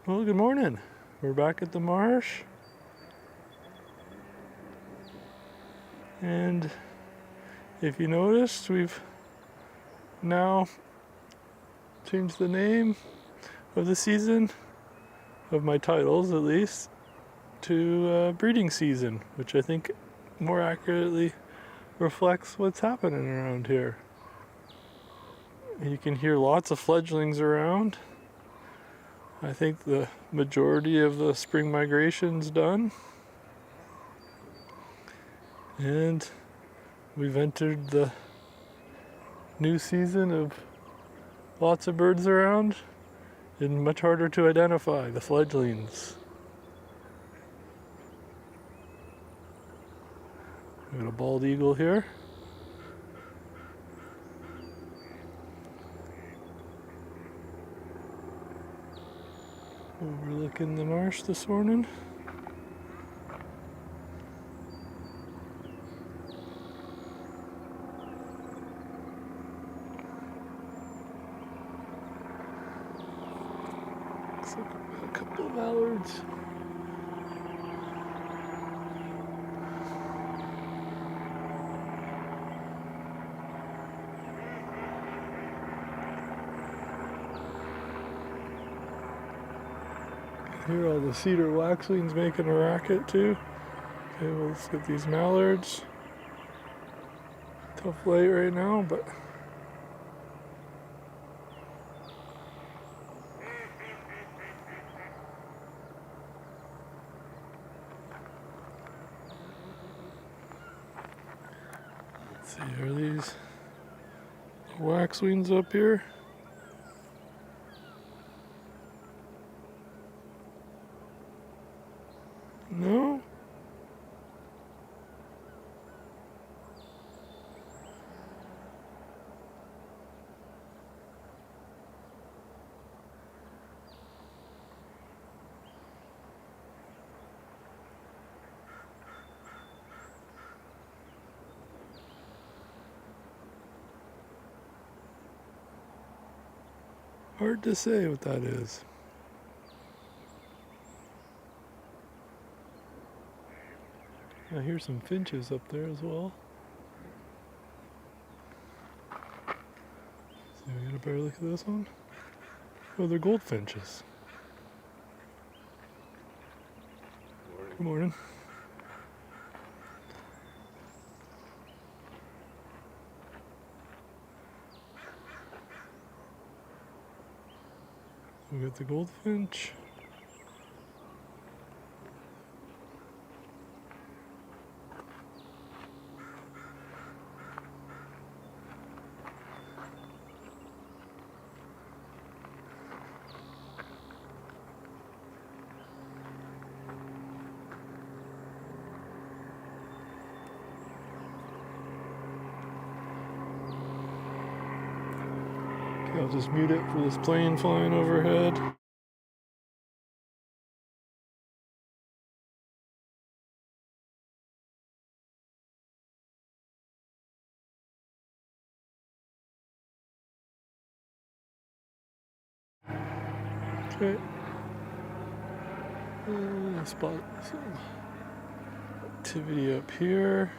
Well, good morning. We're back at the marsh. And if you noticed, we've now changed the name of the season, of my titles at least, to breeding season, which I think more accurately reflects what's happening around here. You can hear lots of fledglings around. I think the majority of the spring migration's done. And we've entered the new season of lots of birds around and much harder to identify, the fledglings. We got a bald eagle here. Overlooking the marsh this morning. Looks like a couple of mallards. Here all the cedar waxwings making a racket too. Okay, well, let's get these mallards. Tough light right now, but let's see, are these waxwings up here? No? Hard to say what that is. I hear some finches up there as well. So we got a better look at this one. Oh, they're goldfinches. Good morning. We got the goldfinch. Okay, I'll just mute it for this plane flying overhead. Okay. Spot some activity up here.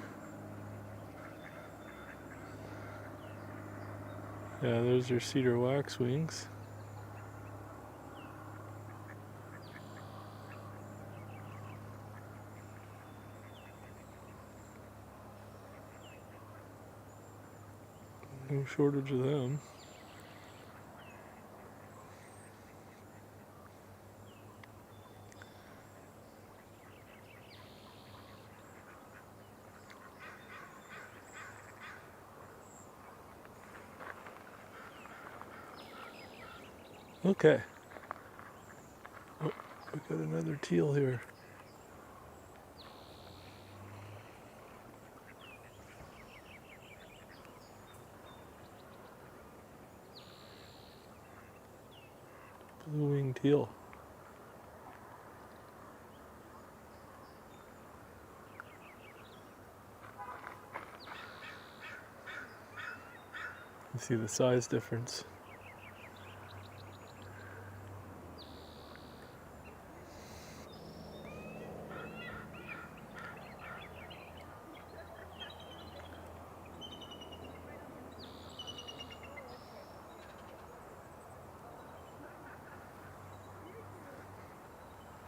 Yeah, there's your cedar waxwings. No shortage of them. Okay. Oh, we got another teal here. Blue-winged teal. You see the size difference.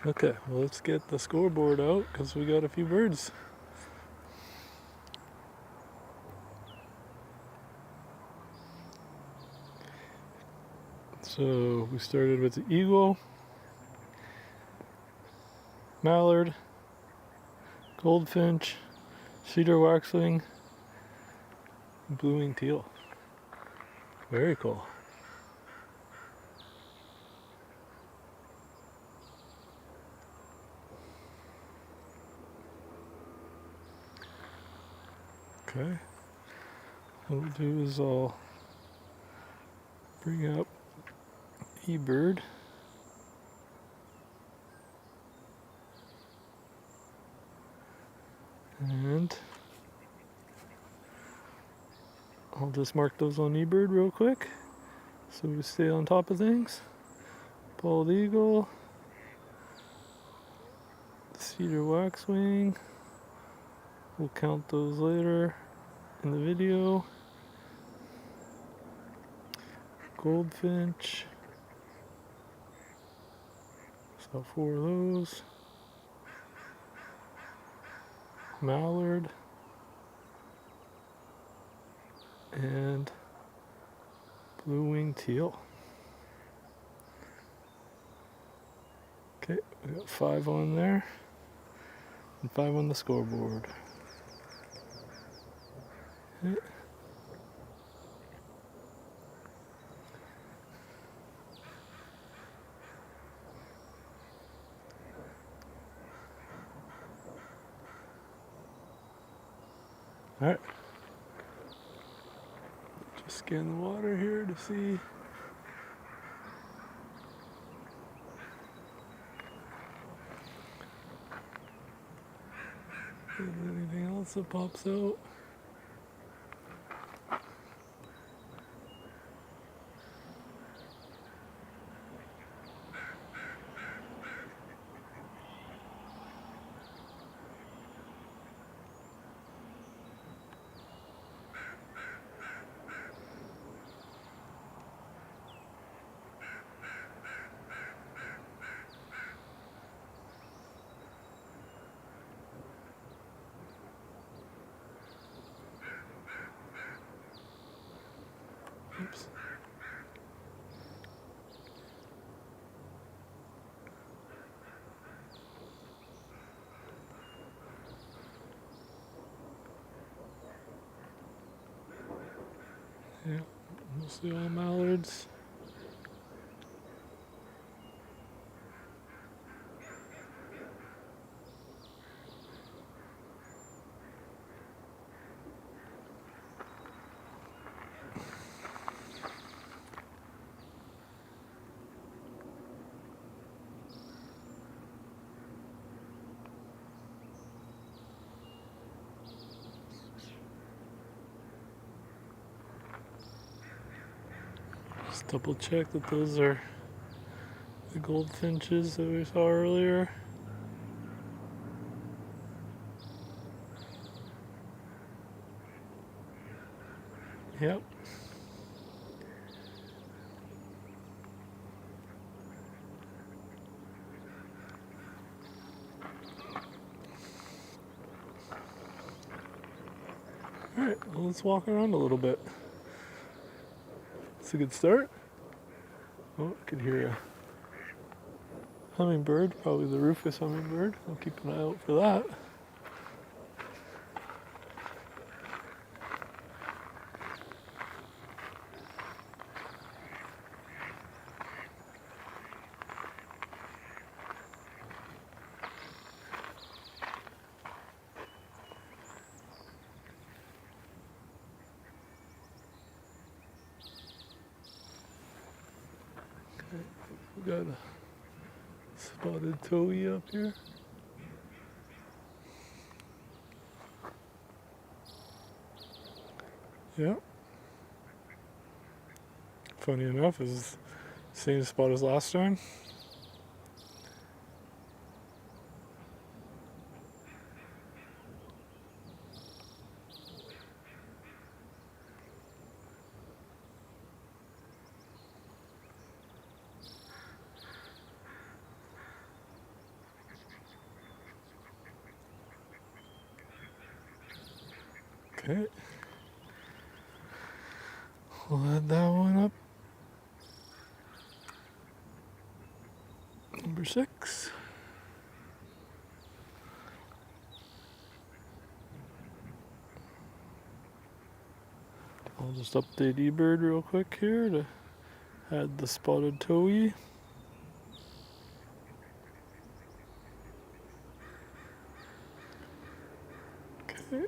Okay, well, let's get the scoreboard out because we got a few birds. So we started with the eagle, mallard, goldfinch, cedar waxwing, and blue-winged teal. Very cool. Okay, what we'll do is I'll bring up eBird. And I'll just mark those on eBird real quick so we stay on top of things. Bald eagle, cedar waxwing, we'll count those later in the video. Goldfinch, so 4 of those. Mallard, and blue-winged teal. Okay, we got 5 on there, and 5 on the scoreboard. Okay. Alright, just scan the water here to see if there's anything else that pops out. Oops. Yeah, mostly all mallards. Just double check that those are the goldfinches that we saw earlier. Yep. Alright, well, let's walk around a little bit. It's a good start. Oh, I can hear a hummingbird, probably the rufous hummingbird. I'll keep an eye out for that. Okay, we got a spotted towhee up here. Yeah. Funny enough, it's the same spot as last time. Okay. We'll add that one up. Number 6. I'll just update eBird real quick here to add the spotted towhee. Okay.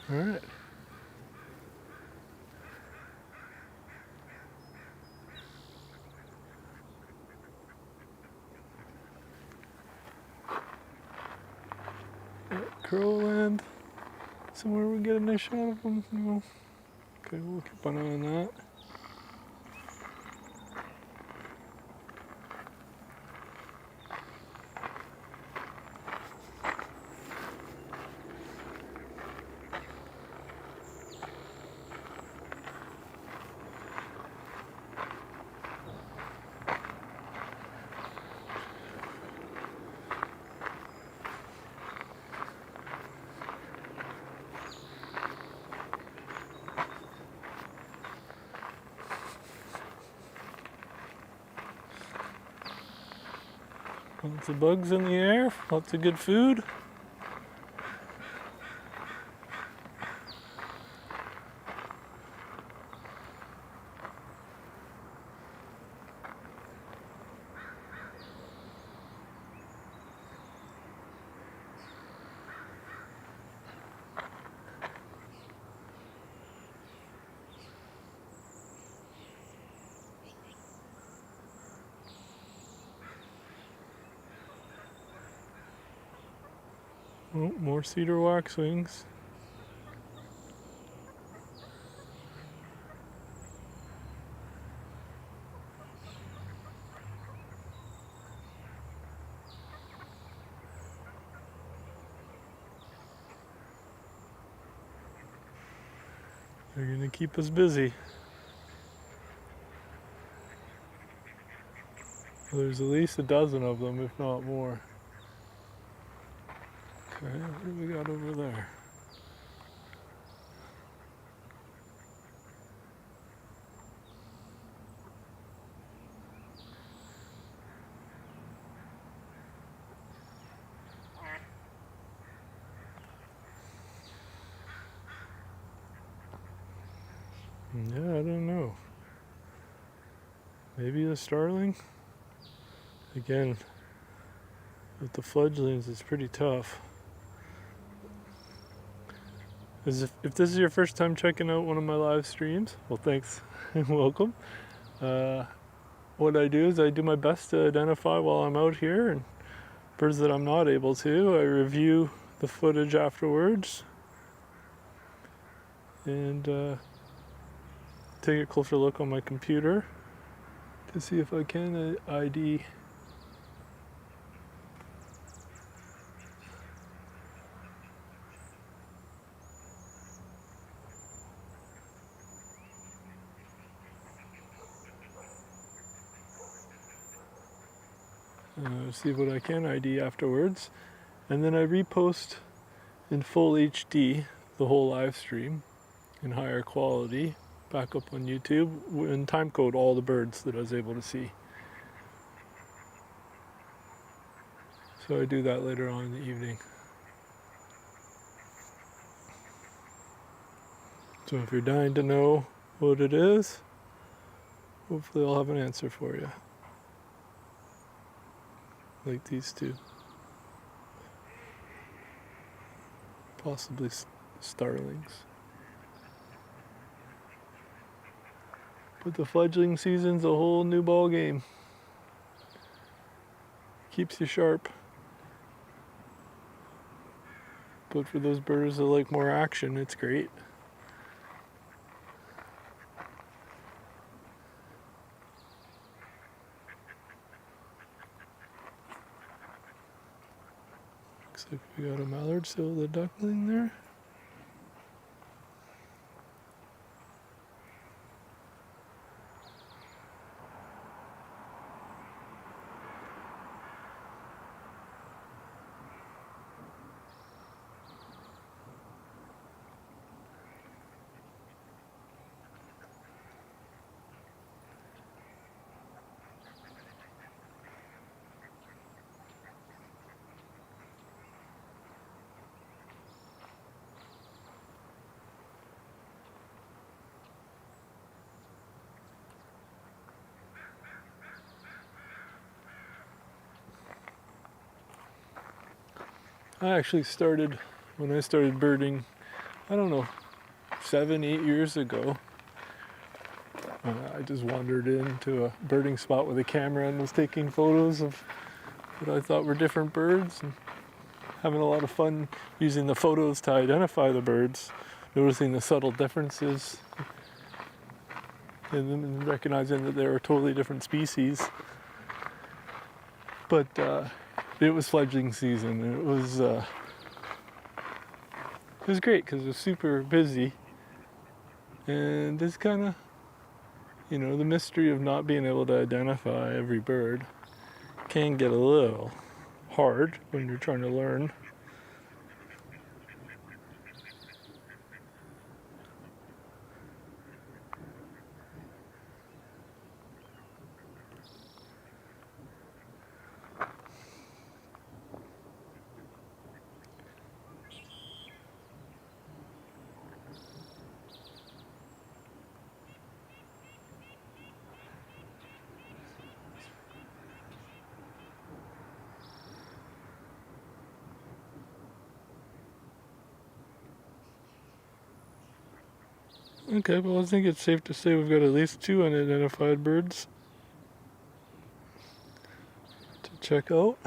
All right. Crowland. Somewhere we get a nice shot of them. No. Okay, we'll keep an eye on that. Lots of bugs in the air, lots of good food. Oh, more cedar waxwings. They're gonna keep us busy. Well, there's at least a dozen of them, if not more. Okay, what do we got over there? Yeah, I don't know. Maybe a starling? Again, with the fledglings, it's pretty tough. As if this is your first time checking out one of my live streams, well, thanks and welcome. What I do is I do my best to identify while I'm out here, and birds that I'm not able to, I review the footage afterwards and take a closer look on my computer to see if I can ID. See what I can ID afterwards, and then I repost in full HD the whole live stream in higher quality back up on YouTube and timecode all the birds that I was able to see. So I do that later on in the evening. So if you're dying to know what it is, hopefully I'll have an answer for you. Like these two. Possibly starlings. But the fledgling season's a whole new ball game. Keeps you sharp. But for those birds that like more action, it's great. Looks like we got a mallard, still the duckling there. I actually started, when I started birding, I don't know, 7, 8 years ago. I just wandered into a birding spot with a camera and was taking photos of what I thought were different birds and having a lot of fun using the photos to identify the birds, noticing the subtle differences and then recognizing that they were totally different species. But it was fledgling season, and it was great because it was super busy, and it's kind of, you know, the mystery of not being able to identify every bird can get a little hard when you're trying to learn. Okay, well, I think it's safe to say we've got at least 2 unidentified birds to check out.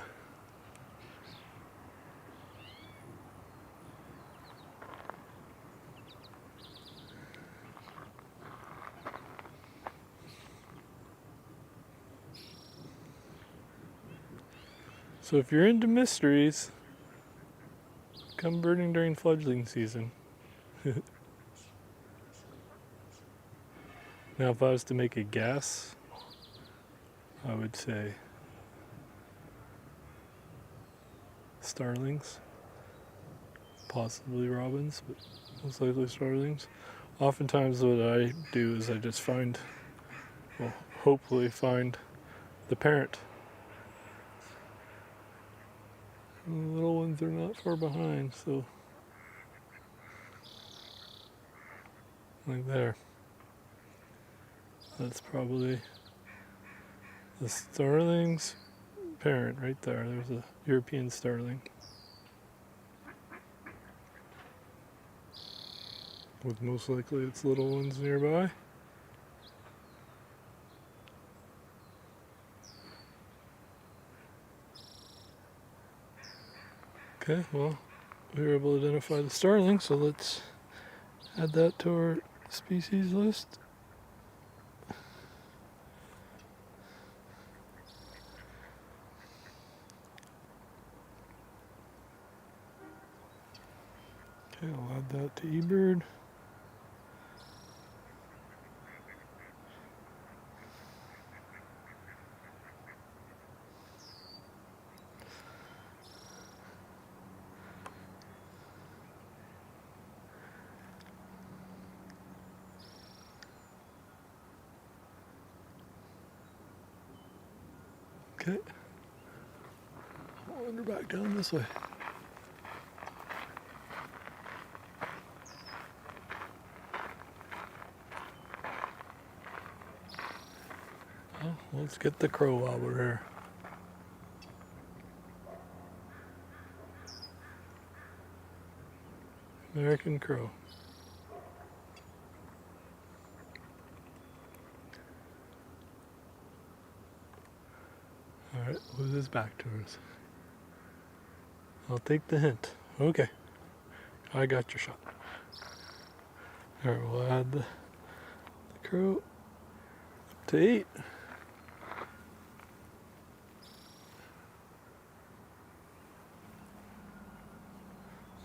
So if you're into mysteries, come birding during fledgling season. Now, if I was to make a guess, I would say starlings, possibly robins, but most likely starlings. Oftentimes what I do is I just find, well, hopefully find the parent. And the little ones are not far behind, so like there. That's probably the starling's parent right there. There's a European starling with most likely its little ones nearby. Okay, well, we were able to identify the starling, so let's add that to our species list. Okay, I'll add that to eBird. Okay, I'll wander back down this way. Well, let's get the crow while we're here. American crow. Alright, with his back to us. I'll take the hint. Okay, I got your shot. Alright, we'll add the crow up to 8.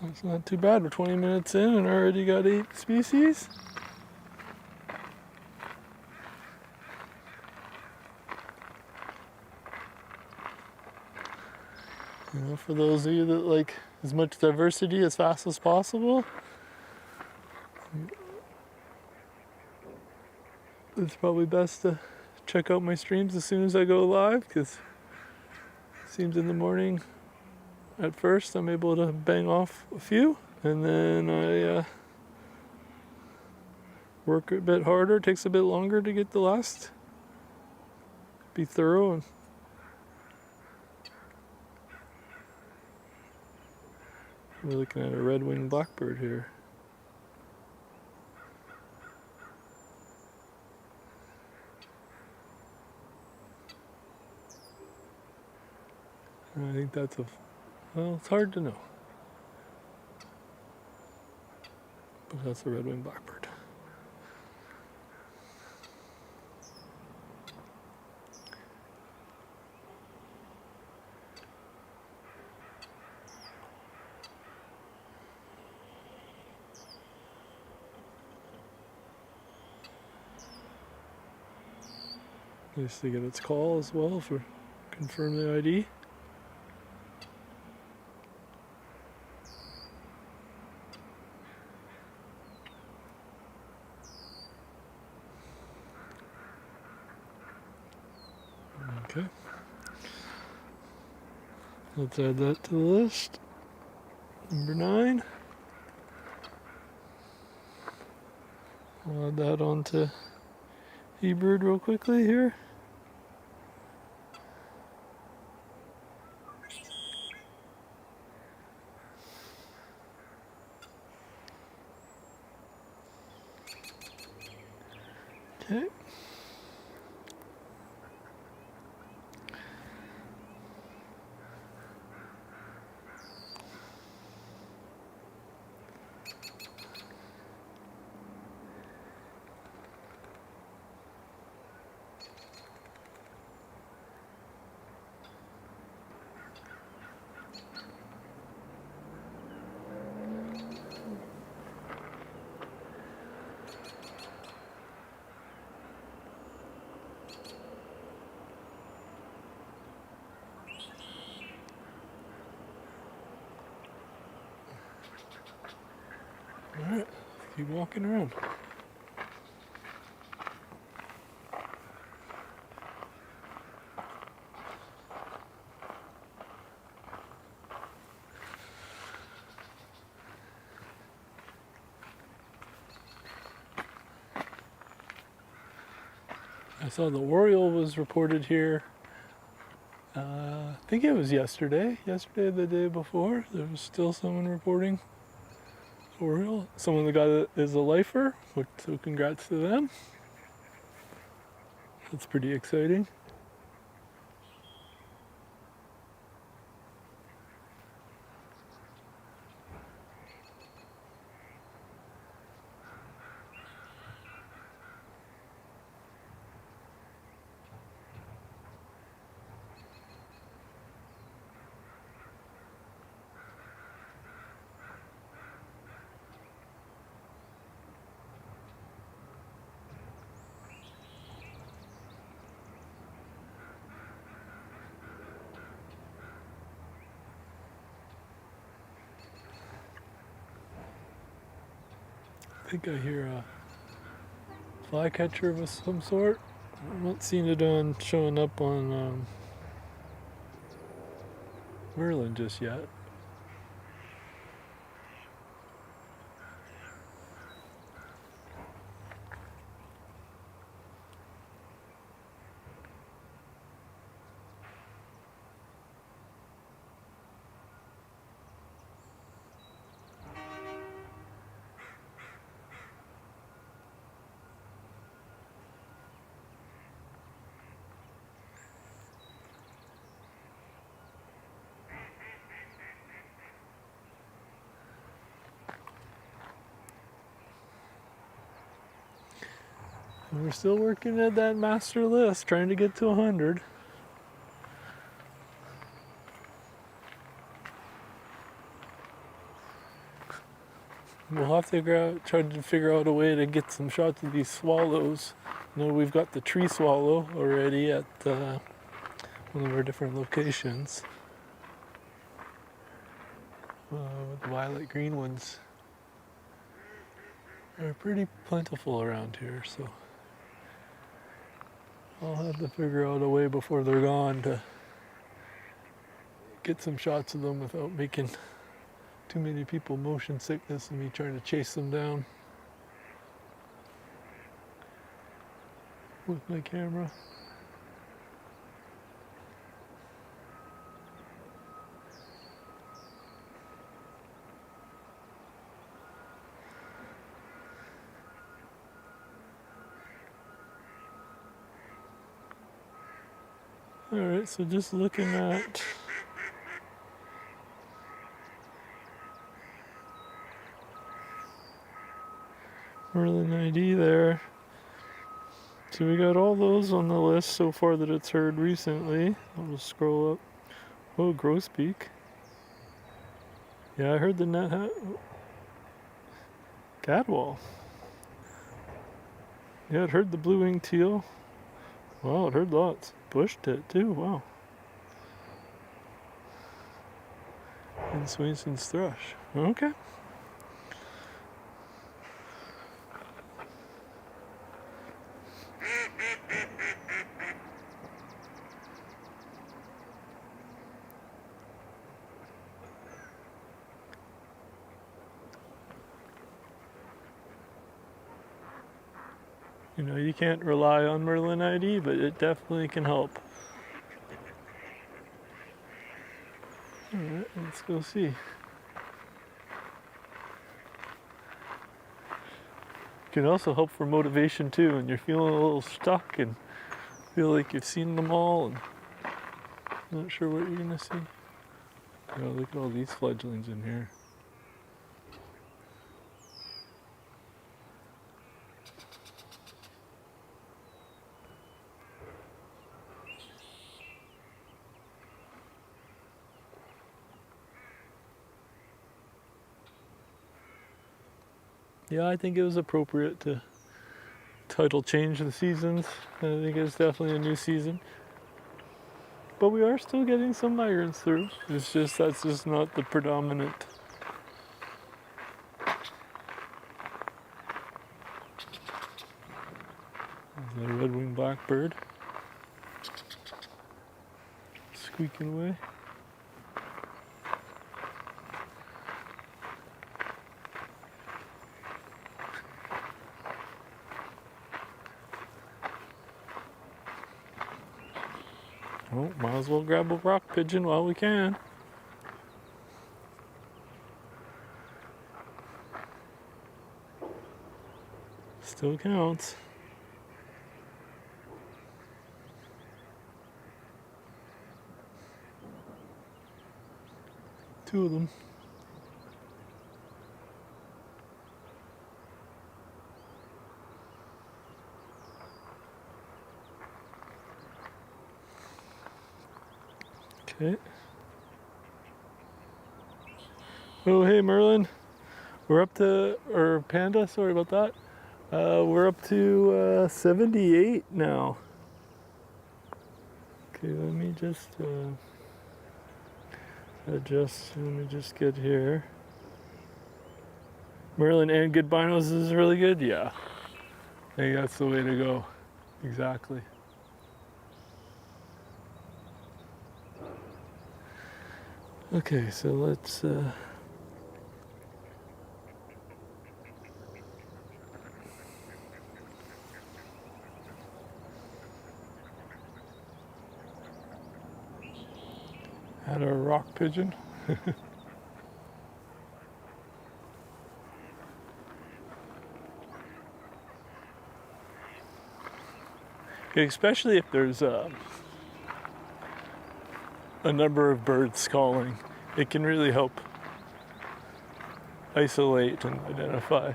That's not too bad. We're 20 minutes in and already got 8 species. You know, for those of you that like as much diversity as fast as possible, it's probably best to check out my streams as soon as I go live, because it seems in the morning at first I'm able to bang off a few, and then I work a bit harder. It takes a bit longer to get the last, be thorough. And We're looking at a red-winged blackbird here. I think that's well, it's hard to know. But that's a red-winged blackbird. Nice to get its call as well for confirm the ID. Okay. Let's add that to the list. Number 9. I'll add that onto eBird real quickly here. Okay. Alright, keep walking around. I saw the Oriole was reported here. I think it was yesterday or the day before. There was still someone reporting Oriole. Someone that got it is a lifer, so congrats to them. That's pretty exciting. I think I hear a flycatcher of some sort. I'm not seeing it showing up on Merlin just yet. We're still working at that master list, trying to get to 100. We'll have to try to figure out a way to get some shots of these swallows. You know, we've got the tree swallow already at one of our different locations. The violet green ones are pretty plentiful around here, so I'll have to figure out a way before they're gone to get some shots of them without making too many people motion sickness and me trying to chase them down with my camera. Alright, so just looking at Merlin ID there. So we got all those on the list so far that it's heard recently. I'll just scroll up. Oh, grosbeak. Yeah, I heard the nuthatch. Gadwall. Yeah, it heard the blue-winged teal. Wow, it heard lots. Bush tit too, wow. And Swainson's thrush. Okay. You know, you can't rely on Merlin ID, but it definitely can help. Alright, let's go see. Can also help for motivation too, when you're feeling a little stuck and feel like you've seen them all and not sure what you're gonna see. Oh, look at all these fledglings in here. Yeah, I think it was appropriate to title change the seasons. I think it's definitely a new season. But we are still getting some migrants through. It's just, that's just not the predominant. There's a red-winged blackbird. Squeaking away. Oh, might as well grab a rock pigeon while we can. Still counts. Two of them. Okay. Oh, hey Merlin. We're up to, or Panda, sorry about that. We're up to 78 now. Okay, let me just adjust, let me just get here. Merlin and good binos is really good? Yeah. I think that's the way to go. Exactly. Okay, so let's add our rock pigeon. Okay, especially if there's a number of birds calling, it can really help isolate and identify.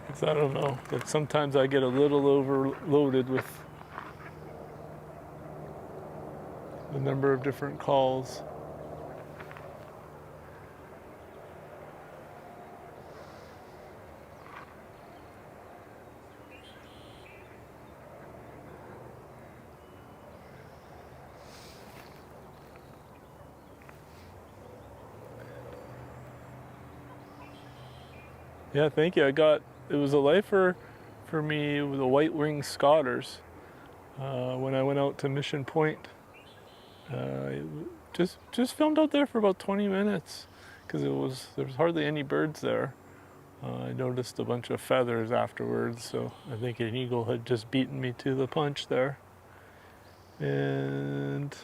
Because I don't know, like sometimes I get a little overloaded with the number of different calls. Yeah, thank you. It was a lifer for me with the White-winged Scoters when I went out to Mission Point. Just filmed out there for about 20 minutes because there was hardly any birds there. I noticed a bunch of feathers afterwards, so I think an eagle had just beaten me to the punch there. And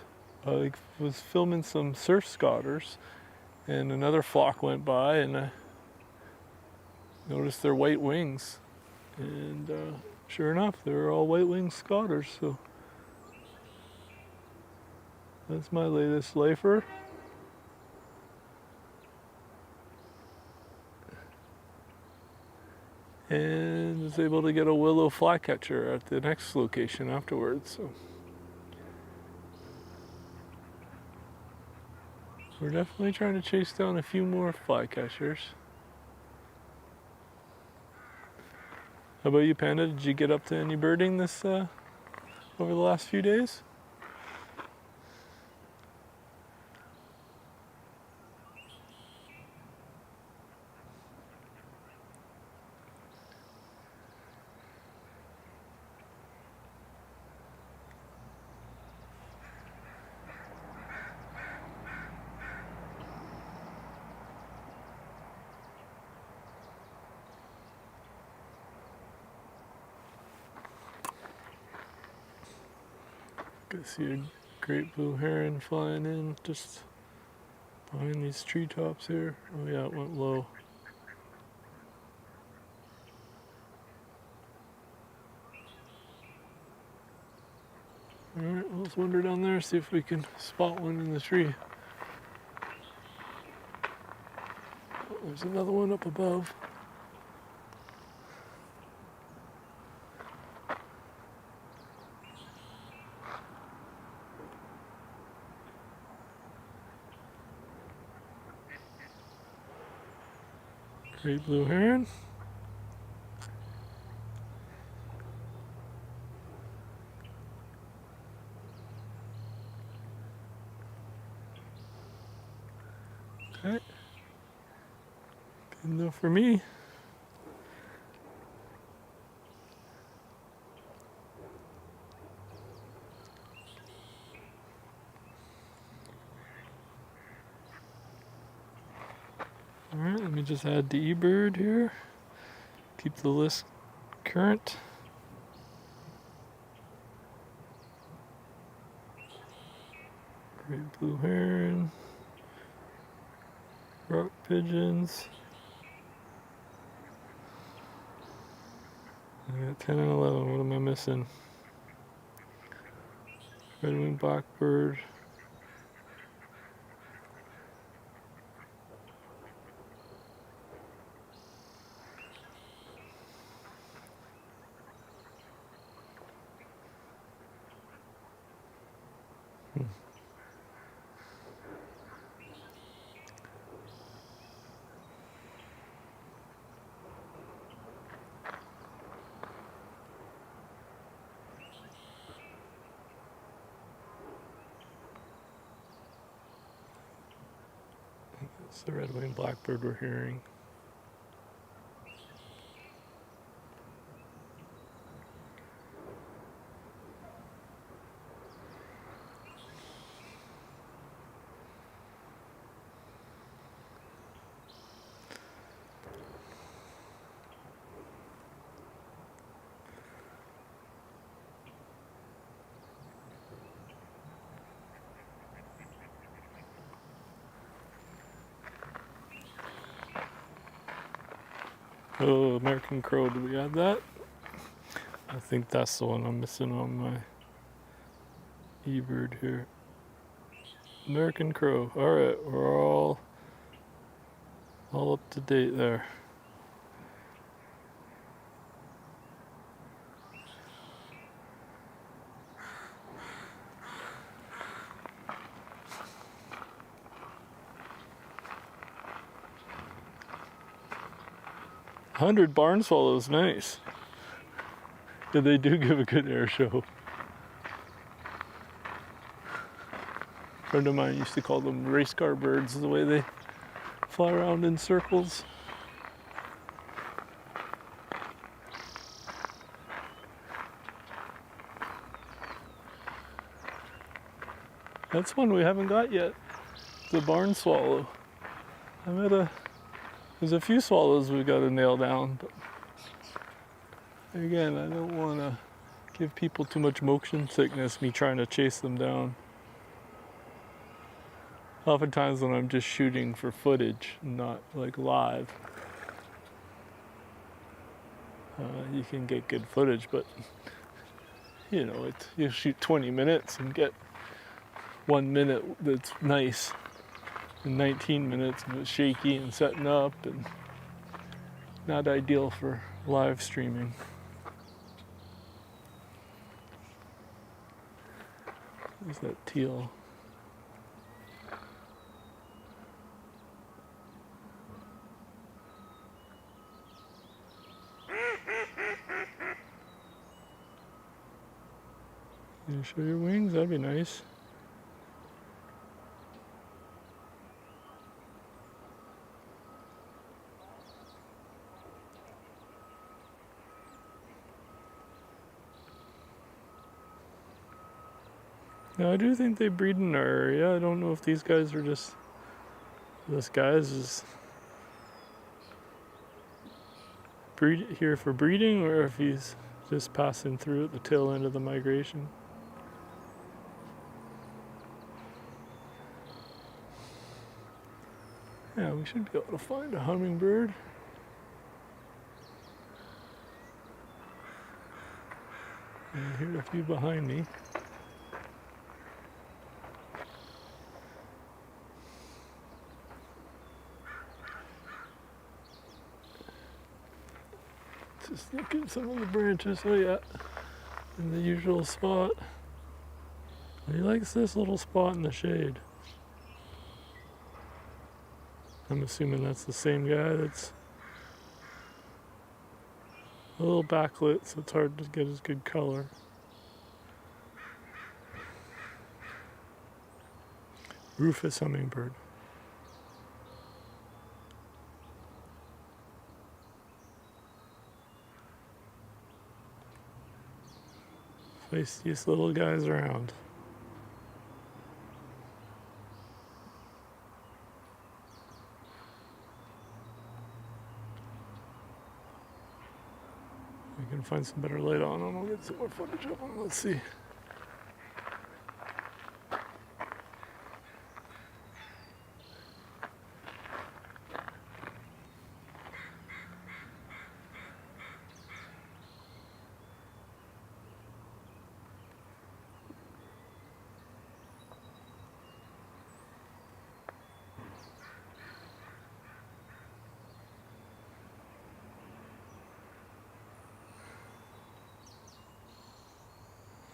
I was filming some surf scotters, and another flock went by, and I noticed their white wings, and sure enough, they were all white-winged scotters. So That's my latest lifer. And was able to get a Willow Flycatcher at the next location afterwards. So we're definitely trying to chase down a few more flycatchers. How about you, Panda? Did you get up to any birding this over the last few days? I see a great blue heron flying in just behind these treetops here. Oh yeah, it went low. Alright, let's wander down there, see if we can spot one in the tree. Oh, there's another one up above. Great blue heron. Okay. Good enough for me. Alright, let me just add the eBird here. Keep the list current. Great blue heron. Rock pigeons. I got 10 and 11. What am I missing? Red-winged blackbird. It's the red-winged blackbird we're hearing. Oh, American crow, do we add that? I think that's the one I'm missing on my eBird here. American crow. Alright, we're all up to date there. $100 barn swallows, nice. Yeah, they do give a good air show. A friend of mine used to call them race car birds, the way they fly around in circles. That's one we haven't got yet, the barn swallow. There's a few swallows we've got to nail down, but again, I don't want to give people too much motion sickness, me trying to chase them down. Oftentimes when I'm just shooting for footage, not like live, you can get good footage, but you know, you shoot 20 minutes and get 1 minute that's nice, and 19 minutes and it's shaky and setting up and not ideal for live streaming. There's that teal. Can you show your wings? That'd be nice. Now I do think they breed in our area. I don't know if these guys are just, this guy's is breed here for breeding, or if he's just passing through at the tail end of the migration. Yeah, we should be able to find a hummingbird. And here's a few behind me. Just look at some of the branches. Oh yeah, in the usual spot. He likes this little spot in the shade. I'm assuming that's the same guy that's a little backlit, so it's hard to get as good color. Rufous hummingbird. Feistiest little guys around. We can find some better light on them. I'll get some more footage of them. Let's see.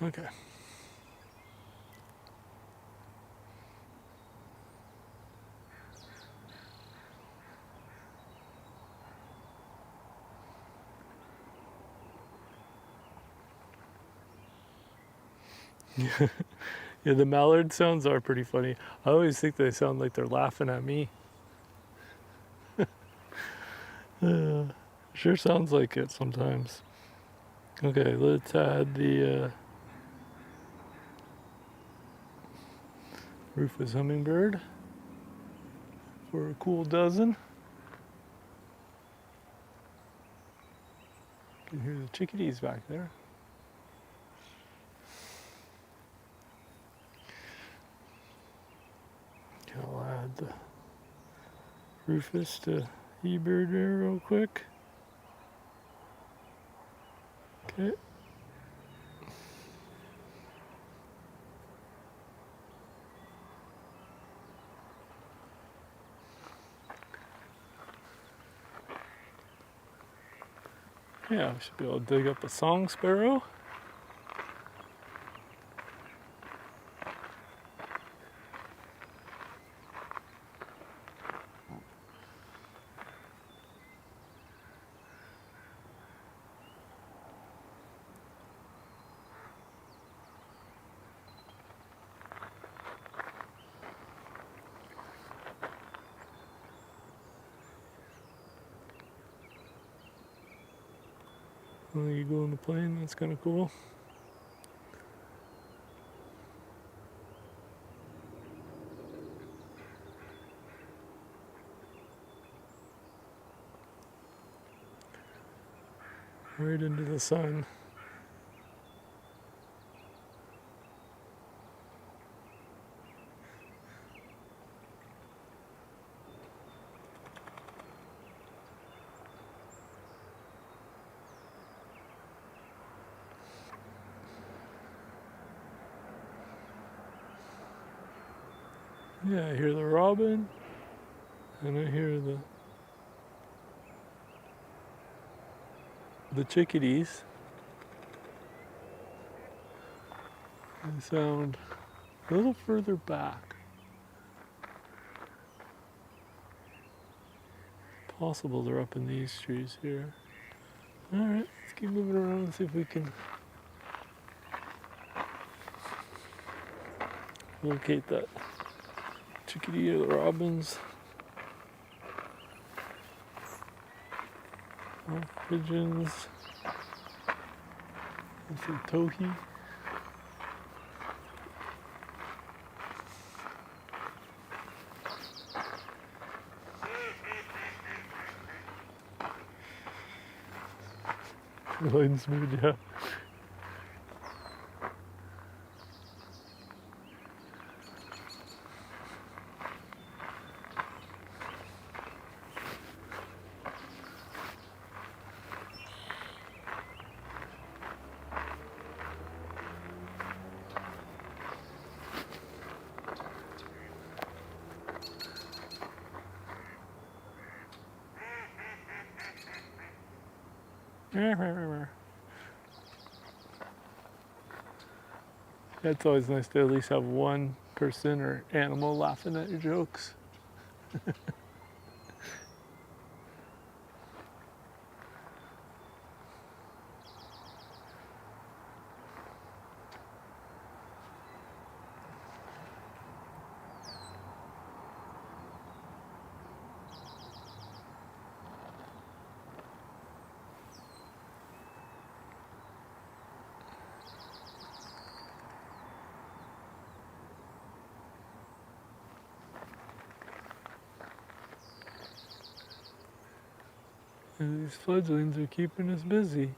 Okay. Yeah, the mallard sounds are pretty funny. I always think they sound like they're laughing at me. Sure sounds like it sometimes. Okay, let's add the Rufous hummingbird for a cool dozen. You can hear the chickadees back there. I'll add the Rufous to eBird there real quick. Okay. Yeah, we should be able to dig up a song sparrow. Well, you go on the plane, that's kind of cool. Right into the sun. Yeah, I hear the robin, and I hear the chickadees. They sound a little further back. Possible they're up in these trees here. Alright, let's keep moving around and see if we can locate that chickadee or the robins. Pigeons. That's a towhee. The line's moved, yeah. It's always nice to at least have one person or animal laughing at your jokes. And these fledglings are keeping us busy.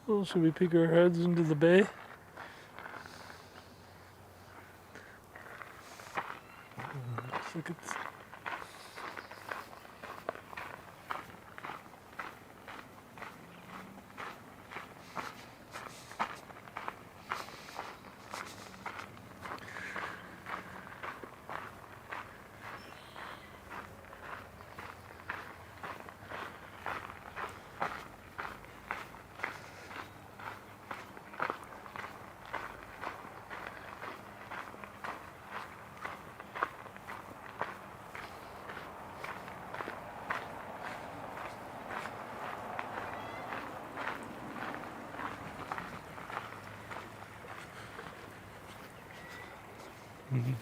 Well, should we peek our heads into the bay? Let's look at this. Mm-hmm.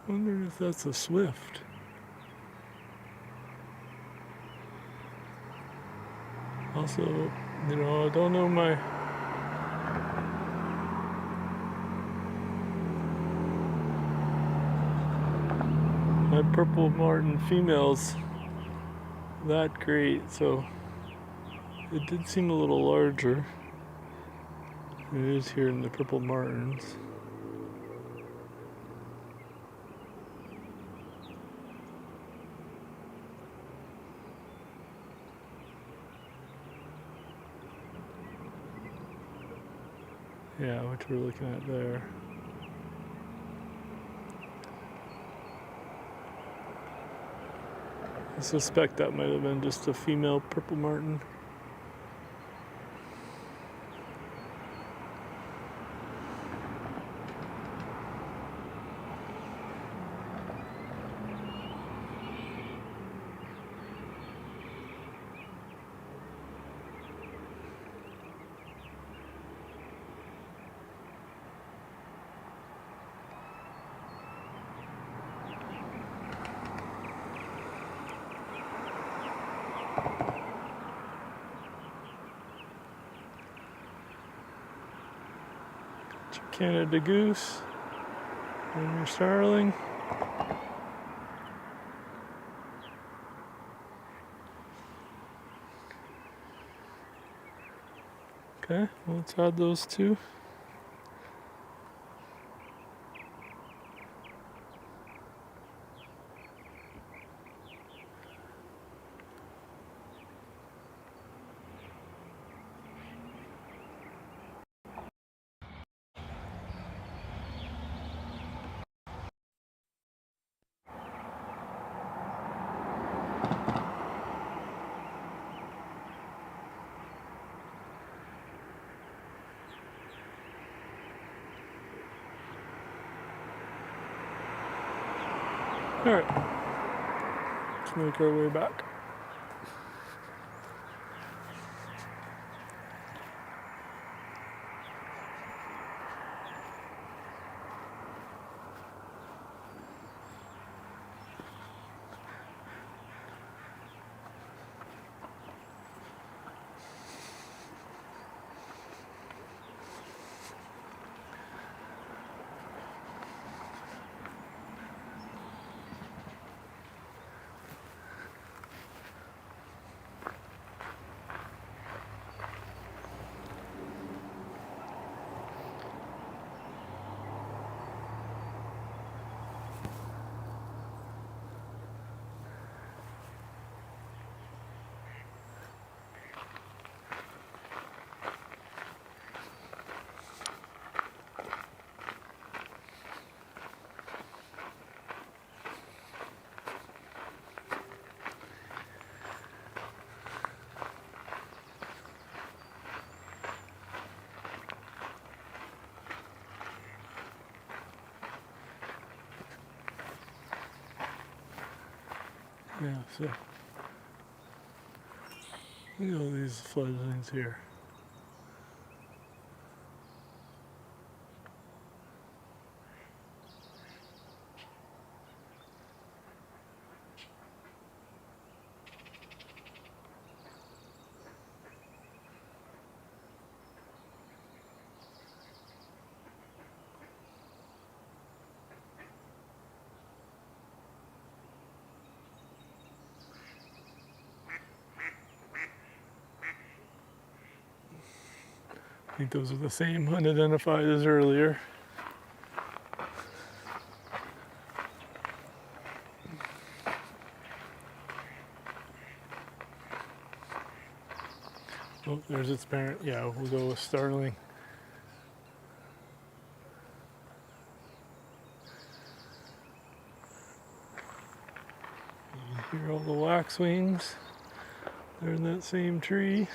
I wonder if that's a swift. Also, I don't know my that purple martin female's that great, so it did seem a little larger than it is here in the purple martins. Yeah, which we're looking at there. I suspect that might have been just a female purple martin. Canada goose and your starling. Okay, well, let's add those two. All right, let's make our way back. Yeah, so look at all these fledglings here. I think those are the same unidentified as earlier. Oh, there's its parent. Yeah, we'll go with starling. You hear all the waxwings. They're in that same tree.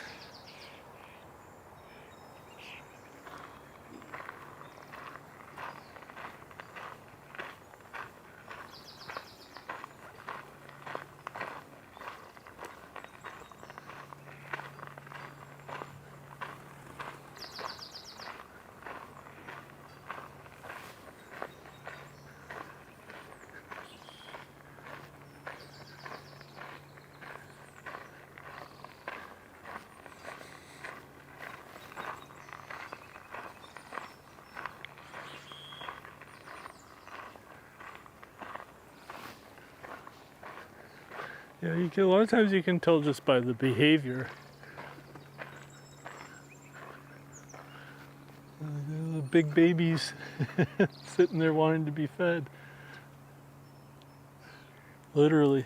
Yeah, you can, a lot of times you can tell just by the behavior. The big babies sitting there wanting to be fed. Literally.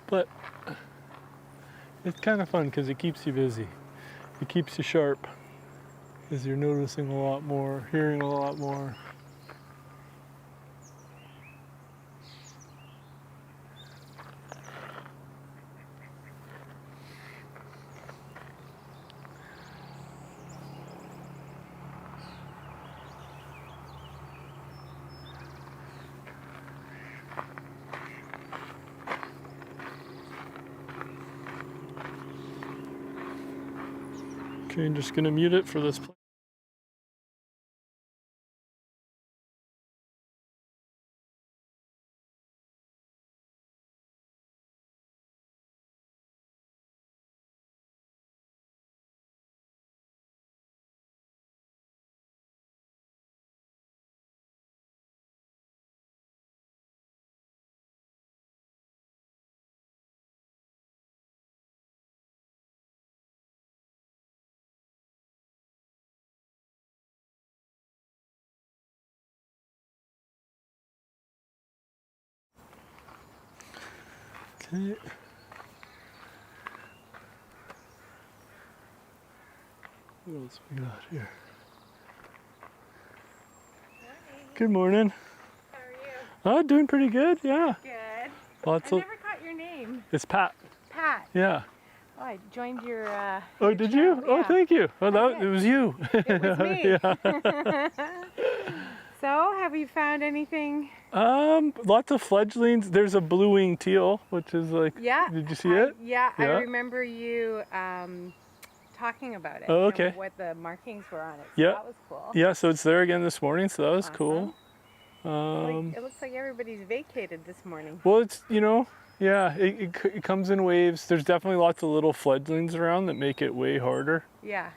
But it's kind of fun because it keeps you busy. It keeps you sharp because you're noticing a lot more, hearing a lot more. Okay, I'm just gonna mute it for this. Okay. What else we got here? Morning. Good morning. How are you? Oh, doing pretty good, yeah. Good. Lots I of. never caught your name. It's Pat. Pat. Yeah. Oh, I joined your. Oh, your did channel. you? Oh, Yeah. thank you. Oh, that did. it was you. It was me. Yeah. So, have you found anything? Lots of fledglings. There's a blue-winged teal, which is like. Yeah. Did you see it? Yeah, I Yeah. remember you talking about it. Oh, okay. And what the markings were on it. So Yeah. that was cool. Yeah. So it's there again this morning. So that was Awesome. cool. It looks like everybody's vacated this morning. Well, it's yeah. It comes in waves. There's definitely lots of little fledglings around that make it way harder. Yeah.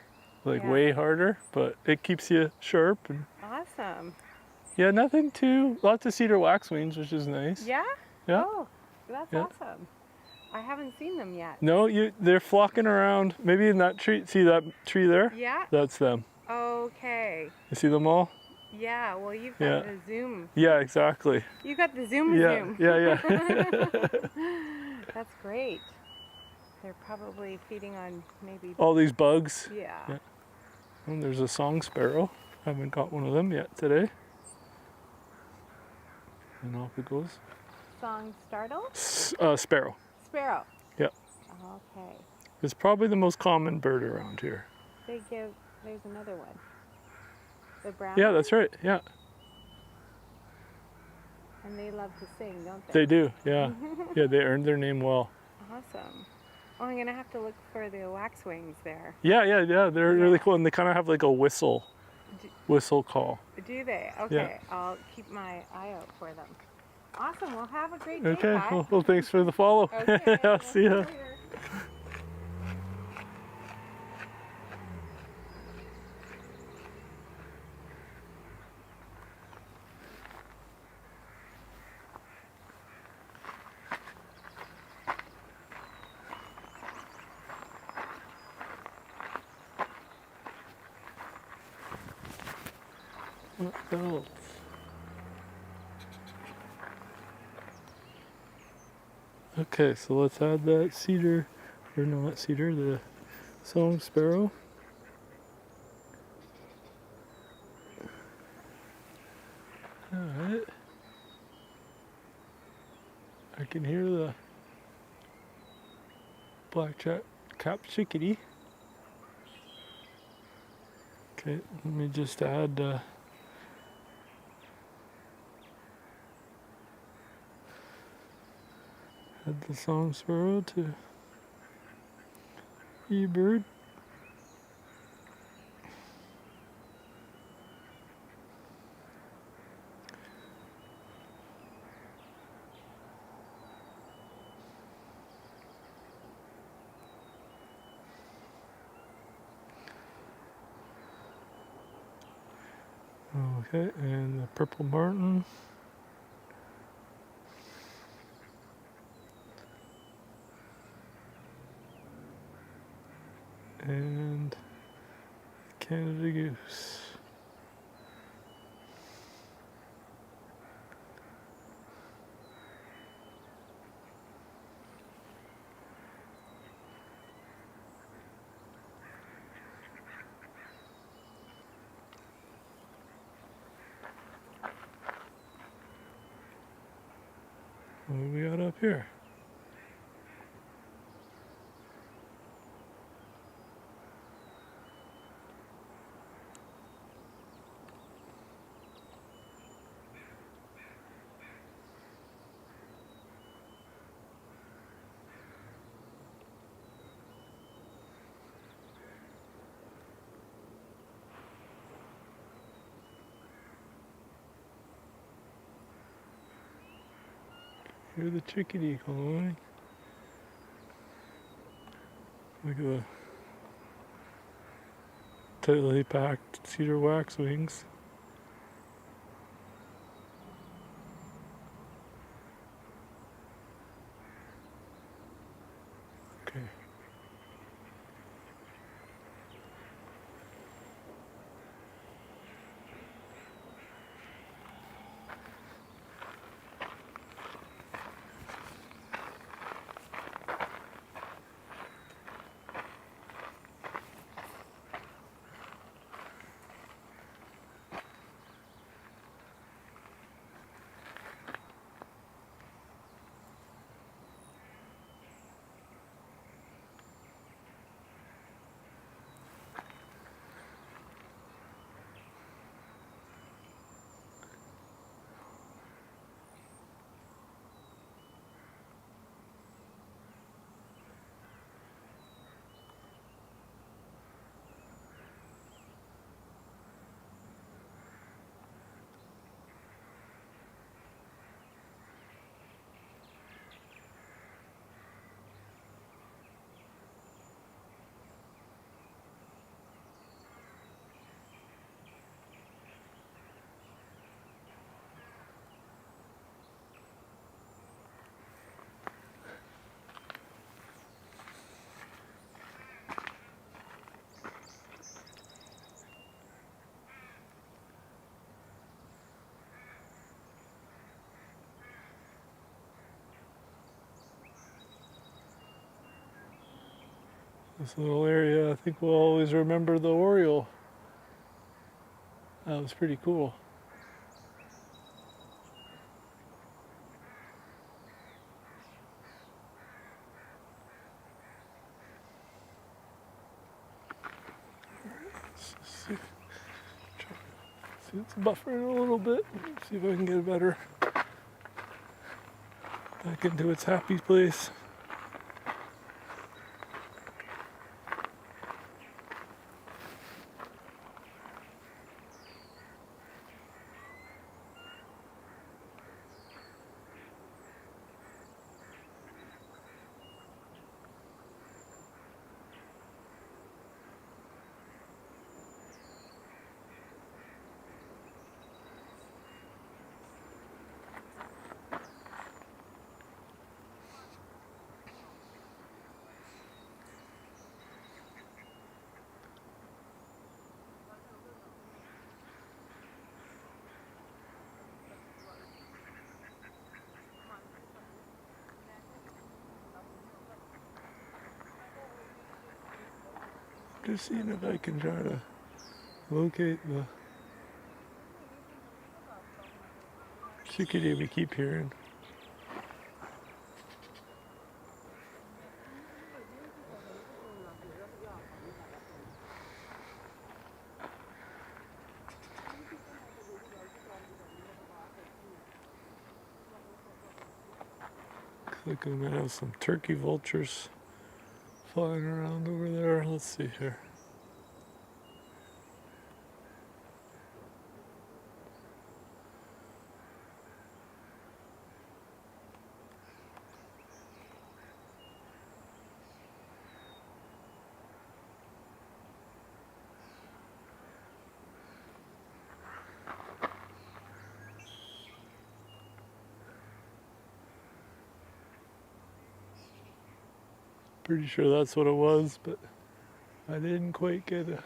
Like Yeah. way harder, but it keeps you sharp and. Awesome. Yeah, nothing too. Lots of cedar waxwings, which is nice. Yeah? Yeah. Oh, that's Yeah. awesome. I haven't seen them yet. No, they're flocking around. Maybe in that tree. See that tree there? Yeah? That's them. Okay. You see them all? Yeah, well you've got Yeah. the zoom. Yeah, exactly. You got the zoom Yeah, zoom. yeah. That's great. They're probably feeding on maybe... All these bugs. Yeah. Yeah. And there's a song sparrow. Haven't got one of them yet today. And off it goes. Song startle? Sparrow. Sparrow. Yeah. Okay. It's probably the most common bird around here. There's another one. The brown Yeah, one? that's right. Yeah. And they love to sing, don't they? They do. Yeah. Yeah, they earned their name well. Awesome. Oh, I'm going to have to look for the waxwings there. Yeah. They're really cool, and they kind of have like a whistle call. Do they? Okay. Yeah. I'll keep my eye out for them. Awesome. Well, have a great day, Okay. Pat. Well, thanks for the follow. Okay. I'll see ya. later. What else? Okay, so let's add that cedar, or no, not cedar, the song sparrow. Alright. I can hear the black-capped chickadee. Okay, let me just add the song sparrow to eBird. Okay, and the purple martin. And Canada goose. What do we got up here? Hear the chickadee calling. Look at the tightly packed cedar waxwings. Okay. This little area, I think we'll always remember the oriole. That was pretty cool. Let's see, see it's buffering a little bit. See if I can get it better back into its happy place. Just seeing if I can try to locate the chickadee we keep hearing. Looks like I'm gonna have some turkey vultures flying around over there. Let's see here. Pretty sure that's what it was, but I didn't quite get a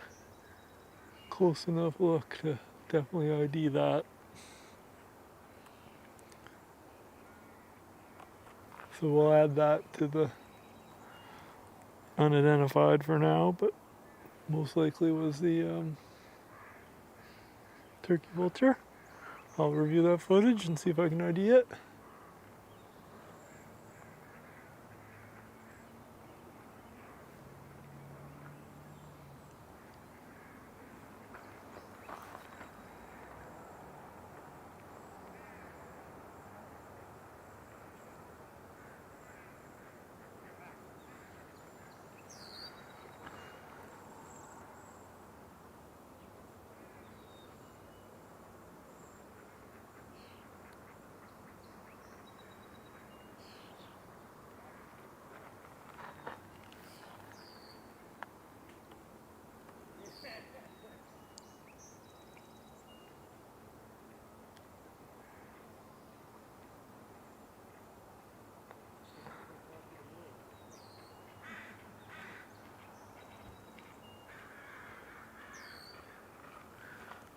close enough look to definitely ID that. So we'll add that to the unidentified for now, but most likely was the turkey vulture. I'll review that footage and see if I can ID it.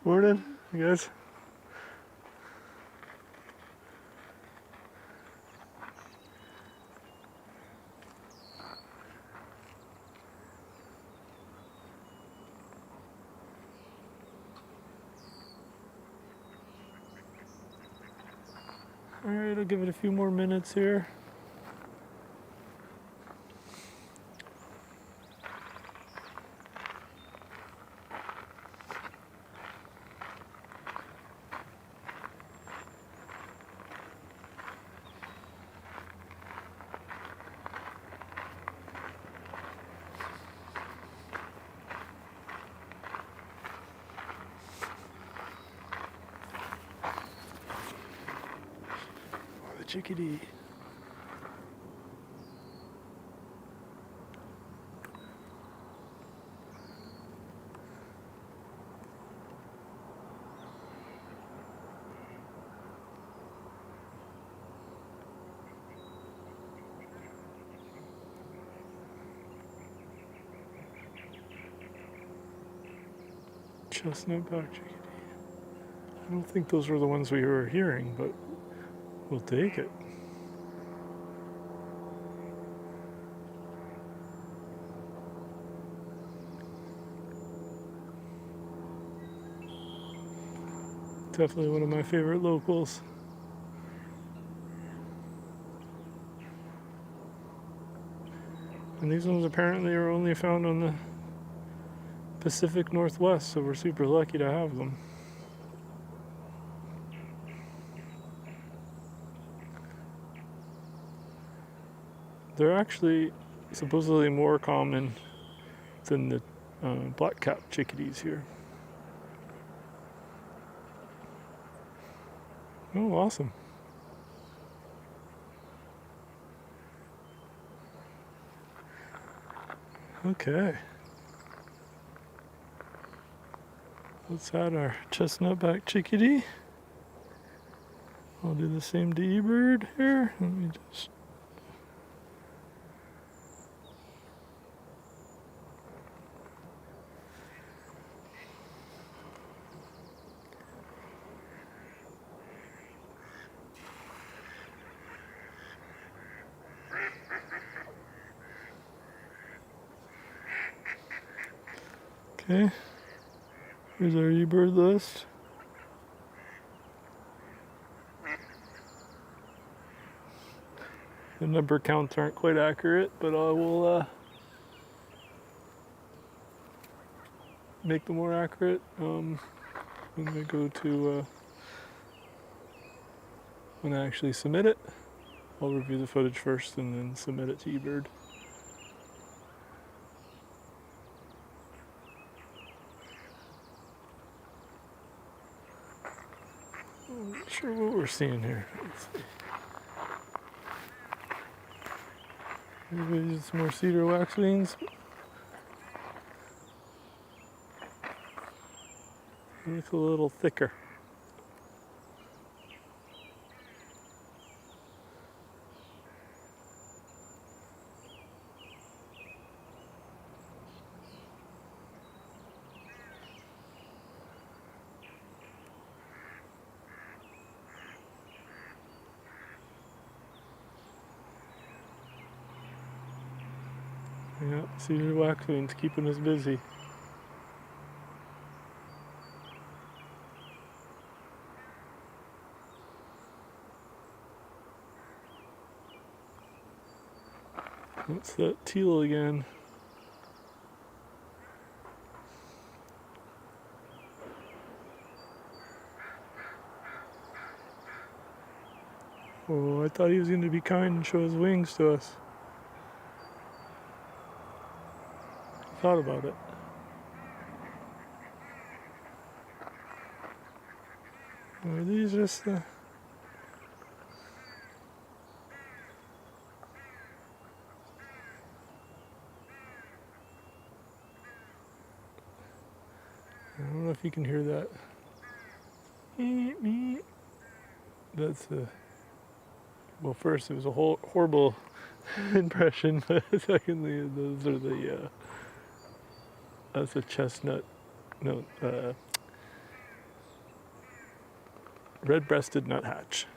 Morning, you guys. Alright, I'll give it a few more minutes here. The chickadee. Chestnut back chickadee. I don't think those were the ones we were hearing, but we'll take it. Definitely one of my favorite locals. And these ones apparently are only found on the Pacific Northwest, so we're super lucky to have them. They're actually supposedly more common than the black-capped chickadees here. Oh, awesome. Okay. Let's add our chestnut-back chickadee. I'll do the same to eBird here. Let me just... Okay, here's our eBird list. The number counts aren't quite accurate, but I will make them more accurate when we go to when I actually submit it. I'll review the footage first and then submit it to eBird. I'm not sure what we're seeing here. Let's see. Maybe some more cedar waxwings. Look a little thicker. Yeah, cedar waxwing's keeping us busy. What's that teal again? Oh, I thought he was going to be kind and show his wings to us. Thought about it. Are these just the... I don't know if you can hear that. That's a... Well, first it was a horrible impression, but secondly, those are the... that's a chestnut... No, red-breasted nuthatch.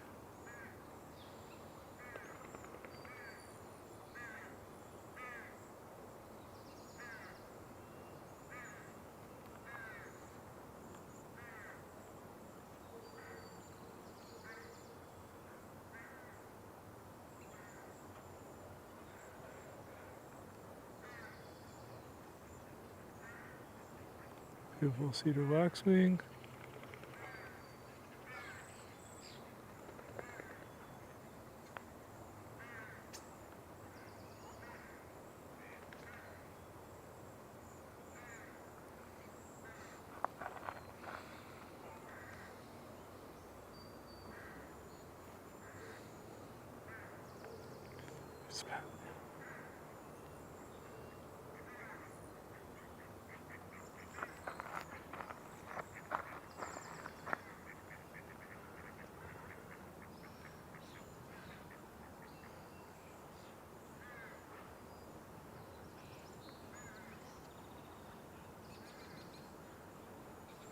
Beautiful cedar waxwing.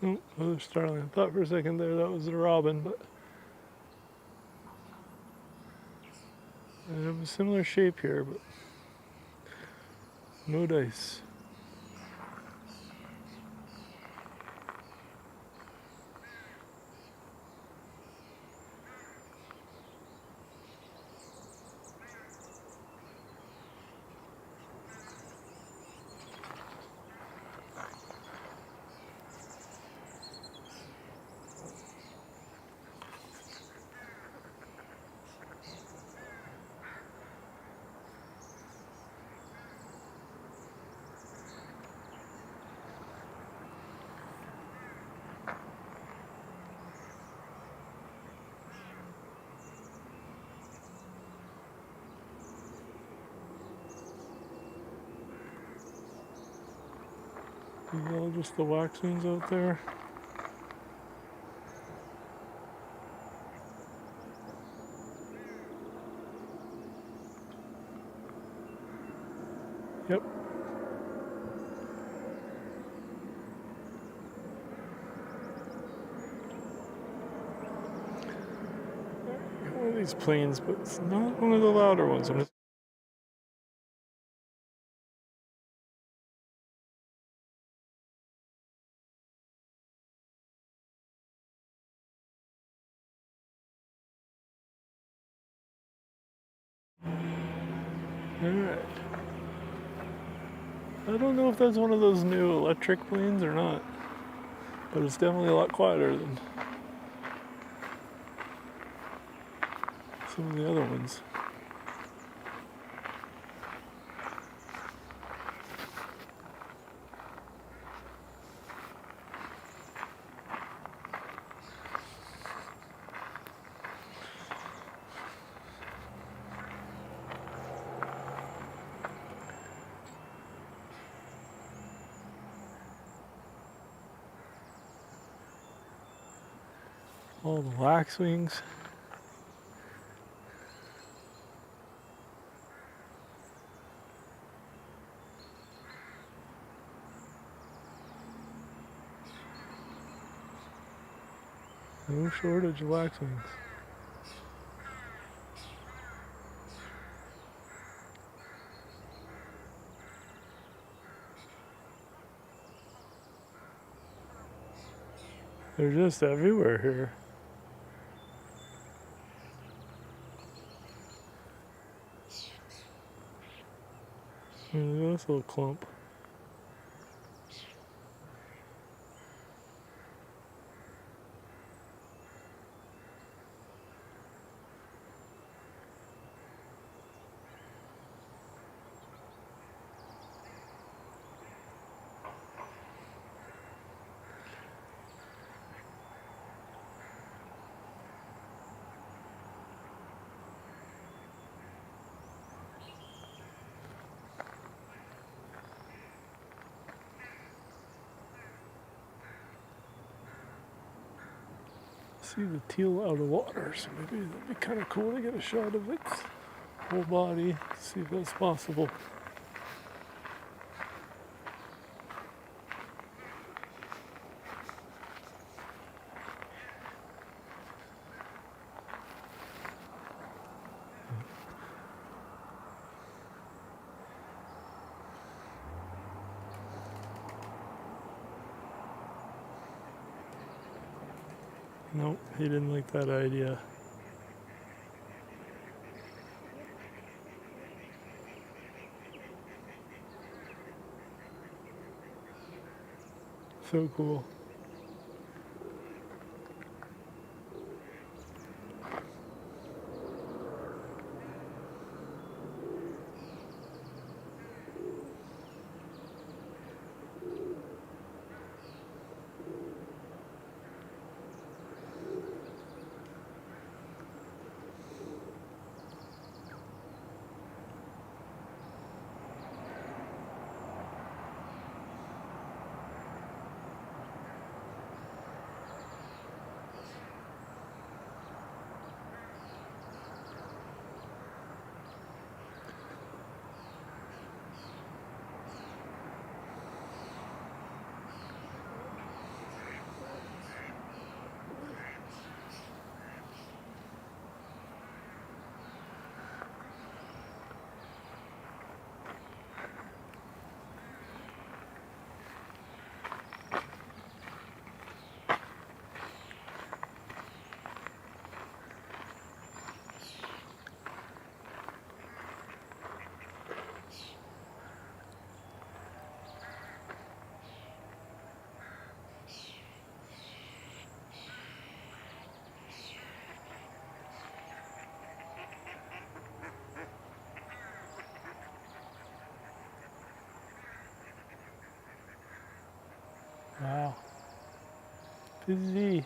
Oh, another starling. I thought for a second there that was a robin, but they have a similar shape here, but no dice. These all just the waxwings out there. Yep. One of these planes, but it's not one of the louder ones. I'm just Alright. I don't know if that's one of those new electric planes or not, but it's definitely a lot quieter than some of the other ones. All the waxwings. No shortage of waxwings. They're just everywhere here. Look at this little clump. See the teal out of water, so maybe that'd be kind of cool to get a shot of its whole body, see if that's possible. Nope, he didn't like that idea. So cool. Wow. Busy.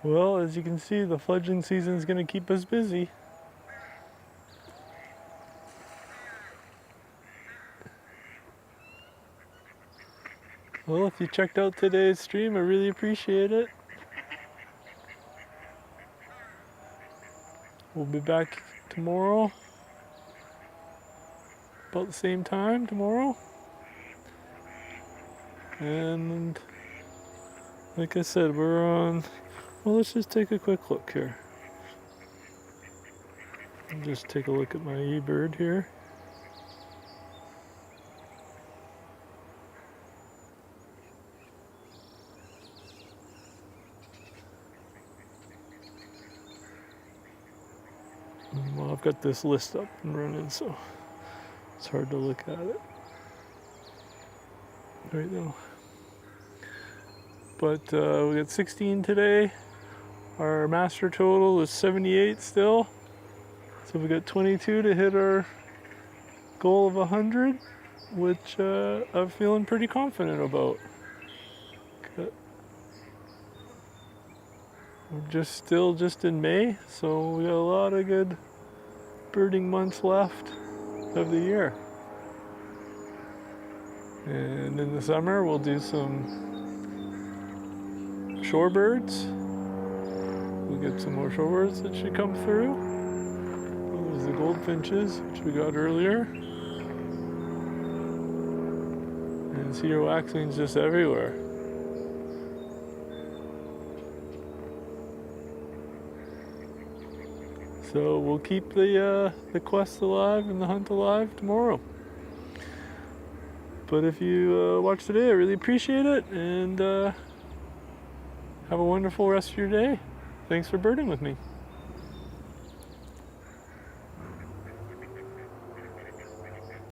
Well, as you can see, the fledgling season is going to keep us busy. Well, if you checked out today's stream, I really appreciate it. We'll be back tomorrow, about the same time tomorrow. And like I said, we're on, well, let's just take a quick look here. Just take a look at my eBird here. Well, I've got this list up and running, so it's hard to look at it right now. But we got 16 today. Our master total is 78 still. So we got 22 to hit our goal of 100, which I'm feeling pretty confident about. We're still in May, so we got a lot of good birding months left of the year. And in the summer, we'll do some shorebirds. We'll get some more shorebirds that should come through. Well, there's the goldfinches, which we got earlier. And cedar waxwings just everywhere. So we'll keep the quest alive and the hunt alive tomorrow. But if you watched today, I really appreciate it, and Have a wonderful rest of your day. Thanks for birding with me.